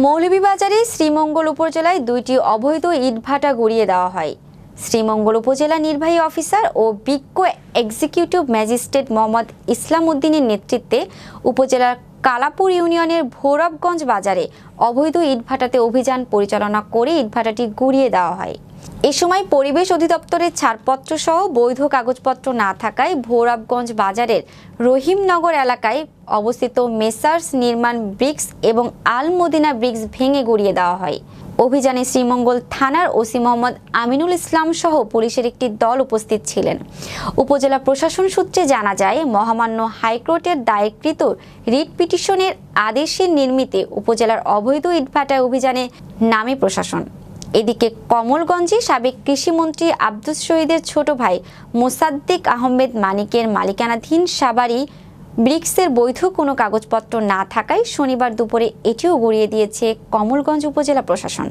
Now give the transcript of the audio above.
মৌলভীবাজারে শ্রীমঙ্গল উপজেলায় দুইটি অবৈধ ইটভাটা গুড়িয়ে দেওয়া হয়। শ্রীমঙ্গল উপজেলা নির্বাহী অফিসার ও বিজ্ঞ এক্সিকিউটিভ ম্যাজিস্ট্রেট মোহাম্মদ ইসলাম উদ্দিনের নেতৃত্বে উপজেলার কালাপুর ইউনিয়নের ভৈরবগঞ্জ বাজারে অবৈধ ইটভাটাতে অভিযান পরিচালনা করে ইটভাটাটি গুড়িয়ে দেওয়া হয়। এ সময় পরিবেশ অধিদপ্তরের ছাড়পত্র সহ বৈধ কাগজপত্র না থাকায় ভৈরবগঞ্জ বাজারের রহিমনগর এলাকায় অবস্থিত মেসার্স নির্মাণ ব্রিক্স এবং আল মদিনা ব্রিক্স ভেঙে গুড়িয়ে দেওয়া হয়। অভিযানে শ্রীমঙ্গল থানার ওসি মোহাম্মদ আমিনুল ইসলাম সহ পুলিশের একটি দল উপস্থিত ছিলেন। উপজেলা প্রশাসন সূত্রে জানা যায়, মহামান্য হাইকোর্টের দায়েরকৃত রিট পিটিশনের আদেশের নির্মিতে উপজেলার অবৈধ ইটভাটা অভিযানে নামে প্রশাসন। এদিকে কমলগঞ্জে সাবেক কৃষিমন্ত্রী আব্দুস শহীদের ছোট ভাই মোসাদ্দেক আহমেদ মানিকের মালিকানাধীন সাবারি ব্রিক্সের বৈধ কোনো কাগজপত্র না থাকায় শনিবার দুপুরে এটিও গুড়িয়ে দিয়েছে কমলগঞ্জ উপজেলা প্রশাসন।